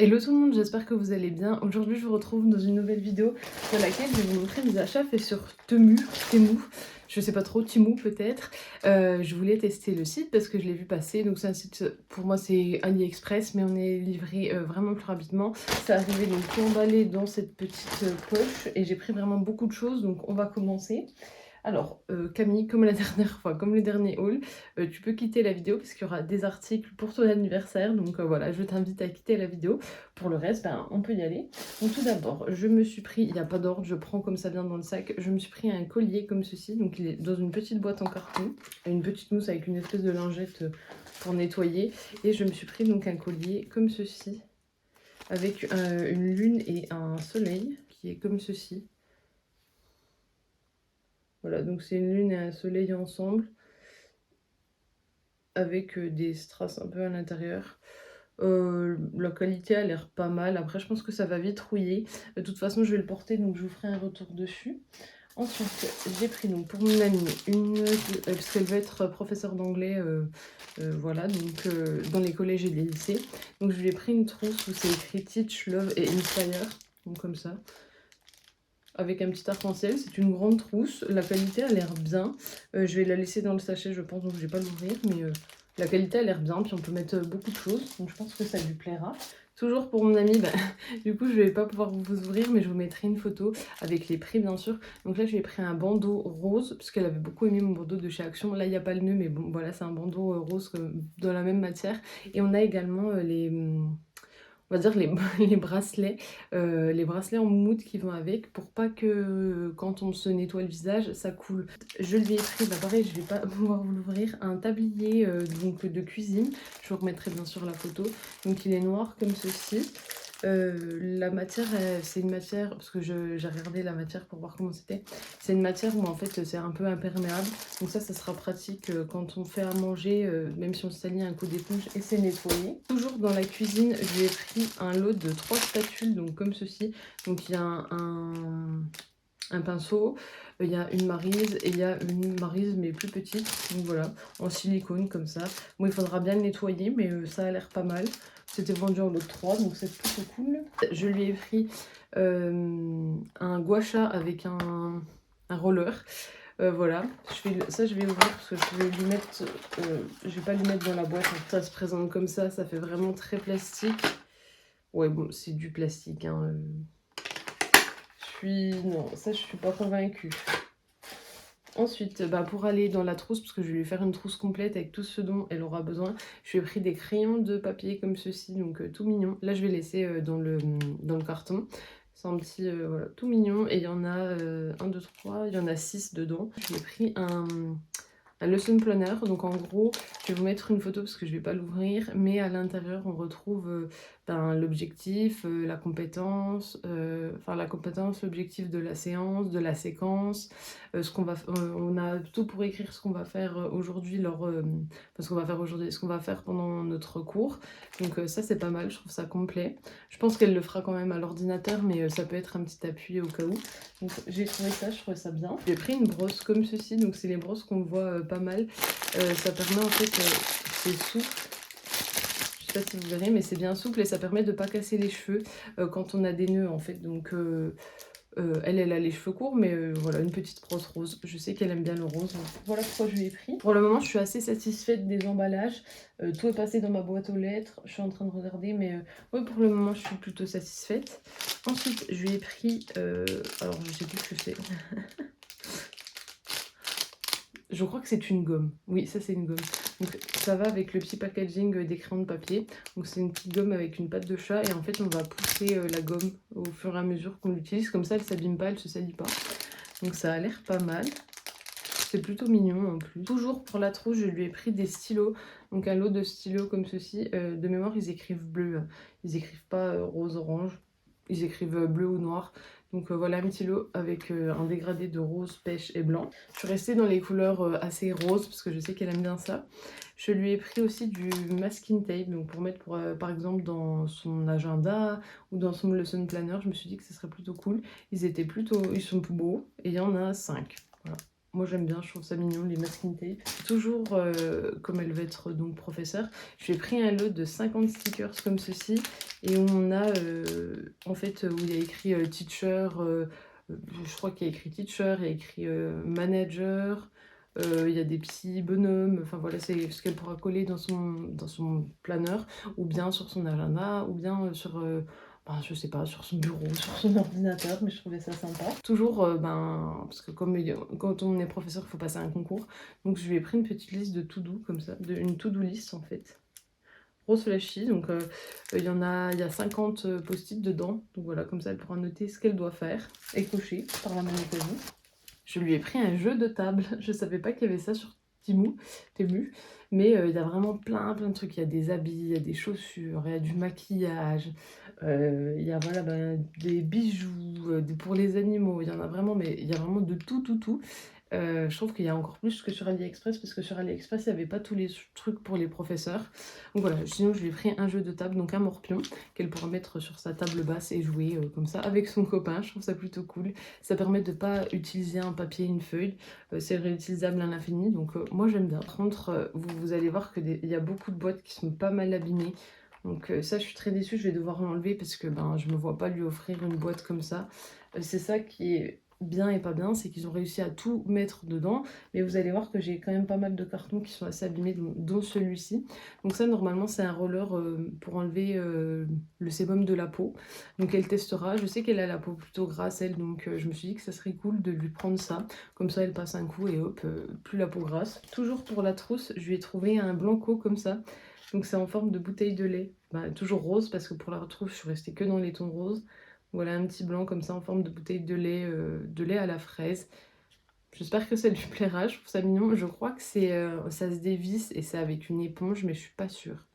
Hello tout le monde, j'espère que vous allez bien. Aujourd'hui je vous retrouve dans une nouvelle vidéo dans laquelle je vais vous montrer mes achats faits sur Temu, je sais pas trop, Temu peut-être. Je voulais tester le site parce que je l'ai vu passer, donc c'est un site, pour moi c'est AliExpress, mais on est livré vraiment plus rapidement. C'est arrivé donc tout emballé dans cette petite poche et j'ai pris vraiment beaucoup de choses, donc on va commencer. Alors, Camille, comme la dernière fois, comme le dernier haul, tu peux quitter la vidéo parce qu'il y aura des articles pour ton anniversaire. Donc voilà, je t'invite à quitter la vidéo. Pour le reste, ben, on peut y aller. Donc tout d'abord, je me suis pris, il n'y a pas d'ordre, je prends comme ça vient dans le sac. Je me suis pris un collier comme ceci. Donc il est dans une petite boîte en carton, une petite mousse avec une espèce de lingette pour nettoyer. Et je me suis pris donc un collier comme ceci, avec une lune et un soleil qui est comme ceci. Voilà, donc c'est une lune et un soleil ensemble, avec des strass un peu à l'intérieur. La qualité a l'air pas mal. Après, je pense que ça va vite rouiller. De toute façon, je vais le porter, donc je vous ferai un retour dessus. Ensuite, j'ai pris donc pour mon amie parce qu'elle veut être professeure d'anglais, voilà, donc dans les collèges et les lycées. Donc je lui ai pris une trousse où c'est écrit Teach, Love et Inspire, donc comme ça, avec un petit arc-en-ciel. C'est une grande trousse, la qualité a l'air bien. Je vais la laisser dans le sachet, je pense, donc je vais pas l'ouvrir, mais la qualité a l'air bien, puis on peut mettre beaucoup de choses, donc je pense que ça lui plaira. Toujours pour mon amie, bah, du coup je vais pas pouvoir vous ouvrir, mais je vous mettrai une photo avec les prix bien sûr. Donc là je lui ai pris un bandeau rose, parce qu'elle avait beaucoup aimé mon bandeau de chez Action. Là il n'y a pas le nœud, mais bon voilà, c'est un bandeau rose dans la même matière. Et on a également on va dire les bracelets en moumoute qui vont avec, pour pas que quand on se nettoie le visage, ça coule. Je lui ai pris, bah pareil, je vais pas pouvoir vous l'ouvrir, un tablier donc de cuisine. Je vous remettrai bien sûr la photo. Donc il est noir comme ceci. La matière, c'est une matière, parce que j'ai regardé la matière pour voir comment c'était. C'est une matière où en fait c'est un peu imperméable. Donc ça sera pratique quand on fait à manger, même si on se salit un coup d'éponge et c'est nettoyé. Toujours dans la cuisine, j'ai pris un lot de 3 spatules, donc comme ceci. Donc il y a un pinceau, il y a une maryse et il y a une maryse mais plus petite, donc voilà, en silicone comme ça. Bon, il faudra bien le nettoyer, mais ça a l'air pas mal. C'était vendu en lot de 3, donc c'est plutôt cool. Je lui ai pris un gua sha avec un roller. Voilà, ça je vais ouvrir parce que je vais lui mettre, je vais pas lui mettre dans la boîte, ça se présente comme ça fait vraiment très plastique. Ouais bon, c'est du plastique, hein. Non, ça je suis pas convaincue. Ensuite, bah, pour aller dans la trousse, parce que je vais lui faire une trousse complète avec tout ce dont elle aura besoin, je lui ai pris des crayons de papier comme ceci, donc tout mignon. Là, je vais laisser dans le carton. C'est un petit, voilà, tout mignon. Et il y en a 1, 2, 3, il y en a 6 dedans. Je lui ai pris un lesson planner, donc en gros je vais vous mettre une photo parce que je vais pas l'ouvrir, mais à l'intérieur on retrouve l'objectif, la compétence, l'objectif de la séance, de la séquence, ce qu'on va, on a tout pour écrire ce qu'on va faire aujourd'hui, ce qu'on va faire pendant notre cours. Donc ça c'est pas mal, je trouve ça complet. Je pense qu'elle le fera quand même à l'ordinateur, mais ça peut être un petit appui au cas où. Donc j'ai trouvé ça, je trouvais ça bien. J'ai pris une brosse comme ceci, donc c'est les brosses qu'on voit pas mal. Ça permet en fait, c'est souple. Je sais pas si vous verrez, mais c'est bien souple et ça permet de pas casser les cheveux quand on a des nœuds en fait. Donc elle a les cheveux courts, mais voilà, une petite brosse rose. Je sais qu'elle aime bien le rose. Donc voilà pourquoi je lui ai pris. Pour le moment, je suis assez satisfaite des emballages. Tout est passé dans ma boîte aux lettres. Je suis en train de regarder, mais ouais, pour le moment, je suis plutôt satisfaite. Ensuite, je lui ai pris... alors, je sais plus ce que c'est. Je crois que c'est une gomme. Oui, ça c'est une gomme. Donc ça va avec le petit packaging des crayons de papier. Donc c'est une petite gomme avec une patte de chat. Et en fait, on va pousser la gomme au fur et à mesure qu'on l'utilise. Comme ça, elle s'abîme pas, elle se salit pas. Donc ça a l'air pas mal. C'est plutôt mignon en plus. Toujours pour la trousse, je lui ai pris des stylos. Donc un lot de stylos comme ceci. De mémoire, ils écrivent bleu. Ils écrivent pas rose-orange. Ils écrivent bleu ou noir. Donc voilà un petit lot avec un dégradé de rose, pêche et blanc. Je suis restée dans les couleurs assez roses parce que je sais qu'elle aime bien ça. Je lui ai pris aussi du masking tape, donc pour mettre par exemple dans son agenda ou dans son lesson planner. Je me suis dit que ce serait plutôt cool. Ils sont beaux et il y en a 5. Voilà. moi j'aime bien, je trouve ça mignon, les masking tape. Toujours, comme elle va être donc professeure, je lui ai pris un lot de 50 stickers comme ceci et on a, en fait, où il y a écrit, teacher, je crois qu'il y a écrit teacher, il y a écrit, manager, il y a des petits bonhommes, enfin voilà, c'est ce qu'elle pourra coller dans son planeur ou bien sur son agenda ou bien, sur, je sais pas, sur son bureau, sur son ordinateur, mais je trouvais ça sympa. Toujours, parce que comme quand on est professeur, il faut passer un concours, donc je lui ai pris une petite liste de to do comme ça, une to do list en fait, rose flashy, donc il y a 50 post-it dedans, donc voilà, comme ça elle pourra noter ce qu'elle doit faire et cocher par la même occasion. Je lui ai pris un jeu de table, je savais pas qu'il y avait ça sur Temu, mais il y a vraiment plein de trucs. Il y a des habits, il y a des chaussures, il y a du maquillage, il y a voilà, des bijoux, pour les animaux, il y en a vraiment, mais il y a vraiment de tout. Je trouve qu'il y a encore plus que sur AliExpress, parce que sur AliExpress, il n'y avait pas tous les trucs pour les professeurs. Donc voilà, sinon je lui ai pris un jeu de table, donc un morpion, qu'elle pourra mettre sur sa table basse et jouer comme ça avec son copain. Je trouve ça plutôt cool. Ça permet de ne pas utiliser un papier, une feuille. C'est réutilisable à l'infini, donc moi j'aime bien. Par contre, vous allez voir qu'il y a beaucoup de boîtes qui sont pas mal abîmées. Donc ça, je suis très déçue, je vais devoir l'enlever parce que je me vois pas lui offrir une boîte comme ça. C'est ça qui est bien et pas bien, c'est qu'ils ont réussi à tout mettre dedans, mais vous allez voir que j'ai quand même pas mal de cartons qui sont assez abîmés, dont celui-ci. Donc ça, normalement, c'est un roller pour enlever le sébum de la peau. Donc elle testera, je sais qu'elle a la peau plutôt grasse, elle, donc je me suis dit que ça serait cool de lui prendre ça. Comme ça, elle passe un coup et hop, plus la peau grasse. Toujours pour la trousse, je lui ai trouvé un blanco comme ça. Donc c'est en forme de bouteille de lait, toujours rose, parce que pour la retrouve, je suis restée que dans les tons roses. Voilà, un petit blanc comme ça en forme de bouteille de lait à la fraise. J'espère que ça lui plaira, je trouve ça mignon. Je crois que ça se dévisse et c'est avec une éponge, mais je suis pas sûre.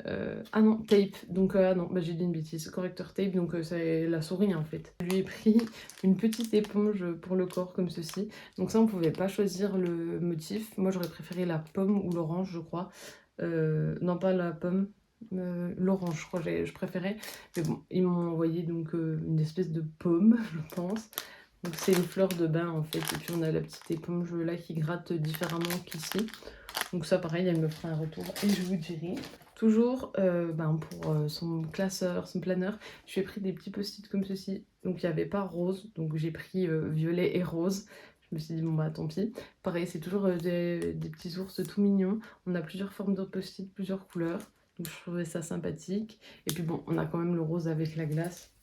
Ah non, tape. Donc ah non, j'ai dit une bêtise. Correcteur tape, donc c'est la souris en fait. Je lui ai pris une petite éponge pour le corps comme ceci. Donc ça, on pouvait pas choisir le motif. Moi, j'aurais préféré la pomme ou l'orange, je crois. Non, pas la pomme. L'orange, je crois je préférais. Mais bon, ils m'ont envoyé donc une espèce de pomme, je pense. Donc c'est une fleur de bain en fait. Et puis on a la petite éponge là qui gratte différemment qu'ici. Donc ça pareil, elle me fera un retour et je vous dirai. Toujours pour son classeur, son planeur, je lui ai pris des petits post-it comme ceci. Donc il n'y avait pas rose, donc j'ai pris violet et rose. Je me suis dit bon tant pis. Pareil, c'est toujours des petits ours tout mignons. On a plusieurs formes de post-it, plusieurs couleurs. Donc je trouvais ça sympathique. Et puis bon, on a quand même le rose avec la glace.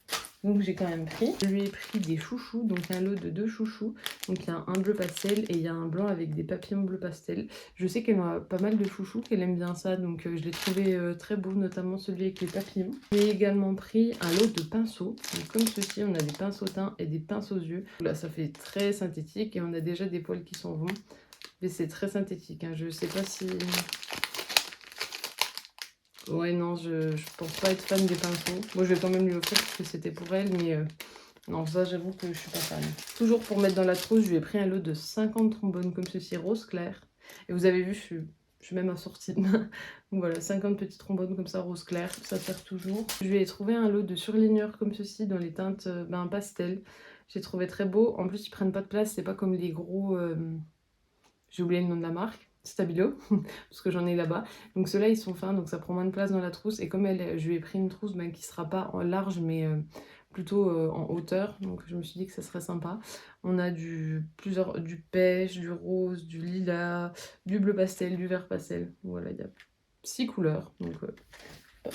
Donc j'ai quand même pris. Je lui ai pris des chouchous, donc un lot de 2 chouchous. Donc il y a un bleu pastel et il y a un blanc avec des papillons bleu pastel. Je sais qu'elle a pas mal de chouchous, qu'elle aime bien ça, donc je l'ai trouvé très beau, notamment celui avec les papillons. J'ai également pris un lot de pinceaux. Donc comme ceci, on a des pinceaux teints et des pinces aux yeux. Là ça fait très synthétique et on a déjà des poils qui s'en vont. Mais c'est très synthétique, hein. Je sais pas si... Ouais, non, je pense pas être fan des pinceaux. Moi, je vais quand même lui offrir parce que c'était pour elle, mais non, ça, j'avoue que je suis pas fan. Toujours pour mettre dans la trousse, je lui ai pris un lot de 50 trombones comme ceci, rose clair. Et vous avez vu, je suis même assortie. Donc voilà, 50 petits trombones comme ça, rose clair, ça sert toujours. Je lui ai trouvé un lot de surligneurs comme ceci, dans les teintes pastel. J'ai trouvé très beau. En plus, ils prennent pas de place, c'est pas comme les gros... j'ai oublié le nom de la marque. Stabilo, parce que j'en ai là-bas. Donc ceux-là, ils sont fins, donc ça prend moins de place dans la trousse. Et comme je lui ai pris une trousse qui sera pas en large, mais plutôt en hauteur, donc je me suis dit que ça serait sympa. On a du pêche, du rose, du lilas, du bleu pastel, du vert pastel. Voilà, il y a 6 couleurs, donc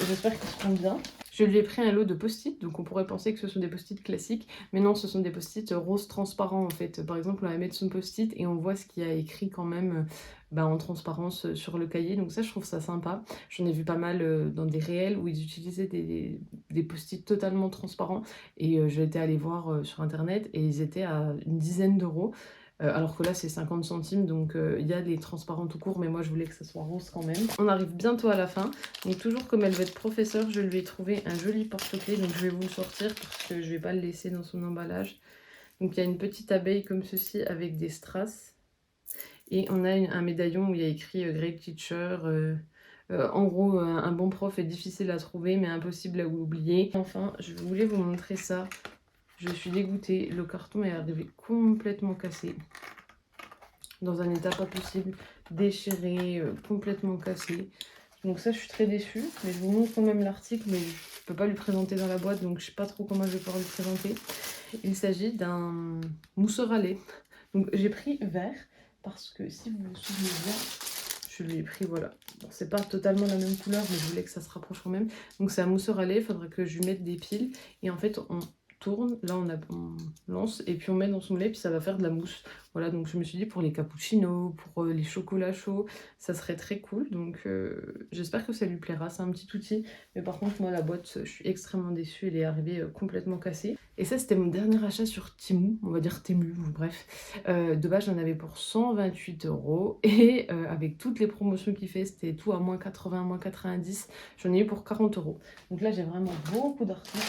j'espère qu'ils seront bien. Je lui ai pris un lot de post-it, donc on pourrait penser que ce sont des post-it classiques, mais non, ce sont des post-it rose transparents en fait. Par exemple, on va mettre son post-it et on voit ce qu'il y a écrit quand même en transparence sur le cahier, donc ça je trouve ça sympa. J'en ai vu pas mal dans des réels où ils utilisaient des post-it totalement transparents et j'ai été allée voir sur internet et ils étaient à une dizaine d'euros. Alors que là c'est 50 centimes, donc il y a les transparents tout court, mais moi je voulais que ça soit rose quand même. On arrive bientôt à la fin, donc toujours comme elle veut être professeure, je lui ai trouvé un joli porte-clés, donc je vais vous le sortir parce que je vais pas le laisser dans son emballage. Donc il y a une petite abeille comme ceci avec des strass, et on a un médaillon où il y a écrit Great Teacher. En gros, un bon prof est difficile à trouver, mais impossible à oublier. Enfin, je voulais vous montrer ça. Je suis dégoûtée, le carton est arrivé complètement cassé. dans un état pas possible, déchiré, complètement cassé. Donc ça, je suis très déçue, mais je vous montre quand même l'article, mais je peux pas lui présenter dans la boîte, donc je sais pas trop comment je vais pouvoir lui présenter. Il s'agit d'un mousseur à lait. Donc j'ai pris vert, parce que si vous vous souvenez bien, je lui ai pris, voilà. Bon, c'est pas totalement la même couleur, mais je voulais que ça se rapproche quand même. Donc c'est un mousseur à lait, il faudra que je lui mette des piles. Et en fait, on tourne, là on lance, et puis on met dans son lait, puis ça va faire de la mousse. Voilà, donc je me suis dit pour les cappuccinos, pour les chocolats chauds, ça serait très cool. Donc j'espère que ça lui plaira, c'est un petit outil. Mais par contre, moi la boîte, je suis extrêmement déçue, elle est arrivée complètement cassée. Et ça, c'était mon dernier achat sur Temu, on va dire Temu, bref. De base, j'en avais pour 128 € et avec toutes les promotions qu'il fait, c'était tout à moins 80, moins 90. J'en ai eu pour 40 €. Donc là, j'ai vraiment beaucoup d'articles.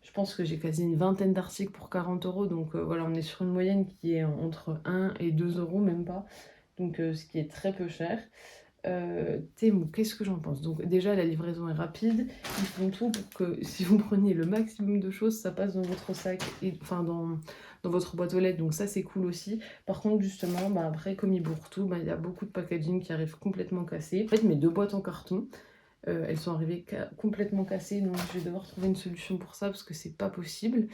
Je pense que j'ai quasi une vingtaine d'articles pour 40 €. Donc voilà, on est sur une moyenne qui est entre 1 et 2 €, même pas. Donc ce qui est très peu cher. Temu, qu'est-ce que j'en pense? Donc déjà, la livraison est rapide. Ils font tout pour que si vous preniez le maximum de choses, ça passe dans votre sac, et enfin dans votre boîte aux lettres. Donc ça, c'est cool aussi. Par contre, justement, bah, après, comme ils bourrent tout, bah, il y a beaucoup de packaging qui arrivent complètement cassés. En fait, mes 2 boîtes en carton, elles sont arrivées complètement cassées. Donc je vais devoir trouver une solution pour ça parce que c'est pas possible.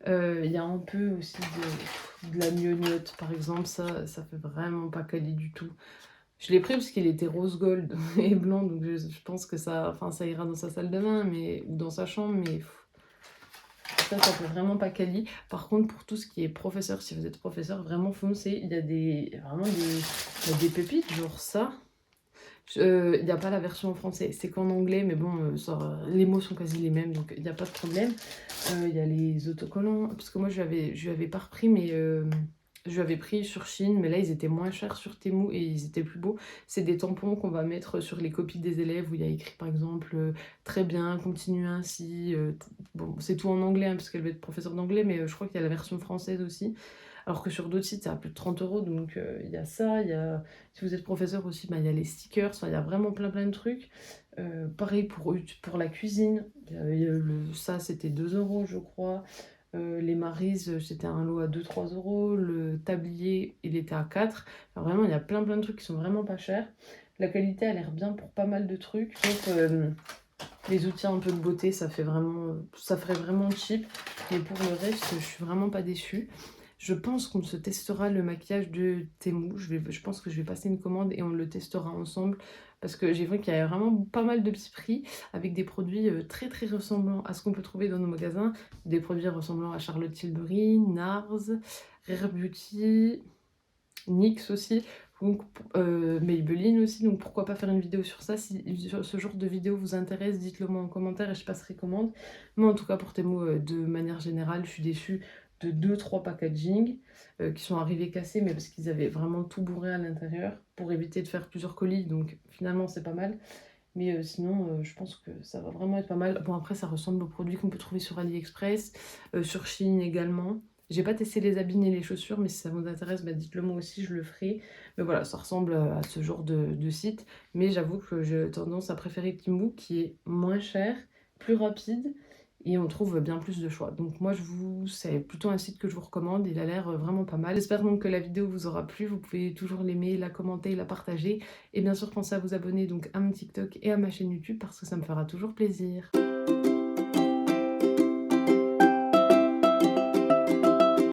Il y a un peu aussi de la gnognotte, par exemple. Ça fait vraiment pas quali du tout. Je l'ai pris parce qu'il était rose gold et blanc, donc je pense que ça, enfin, ça ira dans sa salle de bain, ou dans sa chambre, mais ça fait vraiment pas quali. Par contre, pour tout ce qui est professeur, si vous êtes professeur, vraiment foncez. Il y a vraiment des pépites, genre ça. Il n'y a pas la version en français, c'est qu'en anglais, mais bon, les mots sont quasi les mêmes, donc il n'y a pas de problème. Il y a les autocollants, parce que moi je lui avais pas repris, mais je lui avais pris sur Shein, mais là ils étaient moins chers sur Temu et ils étaient plus beaux. C'est des tampons qu'on va mettre sur les copies des élèves où il y a écrit par exemple très bien, continue ainsi. Bon, c'est tout en anglais hein, parce qu'elle va être professeure d'anglais, mais je crois qu'il y a la version française aussi. Alors que sur d'autres sites, c'est à plus de 30 €. Donc, il y a ça. Si vous êtes professeur aussi, bah, il y a les stickers. Enfin, il y a vraiment plein de trucs. Pareil pour la cuisine. Ça, c'était 2 € je crois. Les Maryse, c'était un lot à 2-3 €. Le tablier, il était à 4. Enfin, vraiment, il y a plein de trucs qui sont vraiment pas chers. La qualité a l'air bien pour pas mal de trucs. Donc, les outils un peu de beauté, ça ferait vraiment cheap. Mais pour le reste, je suis vraiment pas déçue. Je pense qu'on se testera le maquillage de Temu. Je pense que je vais passer une commande et on le testera ensemble. Parce que j'ai vu qu'il y a vraiment pas mal de petits prix avec des produits très ressemblants à ce qu'on peut trouver dans nos magasins. Des produits ressemblant à Charlotte Tilbury, NARS, Rare Beauty, NYX aussi. Donc, Maybelline aussi, donc pourquoi pas faire une vidéo sur ça. Si ce genre de vidéo vous intéresse, dites-le moi en commentaire et je passerai commande. Mais en tout cas pour Temu, de manière générale, je suis déçue de 2-3 packaging qui sont arrivés cassés, mais parce qu'ils avaient vraiment tout bourré à l'intérieur pour éviter de faire plusieurs colis, donc finalement c'est pas mal. Mais sinon, je pense que ça va vraiment être pas mal. Bon, après, ça ressemble aux produits qu'on peut trouver sur AliExpress, sur Shein également. J'ai pas testé les habits ni les chaussures, mais si ça vous intéresse, bah, dites-le moi aussi, je le ferai. Mais voilà, ça ressemble à ce genre de site. Mais j'avoue que j'ai tendance à préférer Temu, qui est moins cher, plus rapide, et on trouve bien plus de choix. Donc moi, c'est plutôt un site que je vous recommande, il a l'air vraiment pas mal. J'espère donc que la vidéo vous aura plu, vous pouvez toujours l'aimer, la commenter, la partager. Et bien sûr, pensez à vous abonner donc à mon TikTok et à ma chaîne YouTube parce que ça me fera toujours plaisir.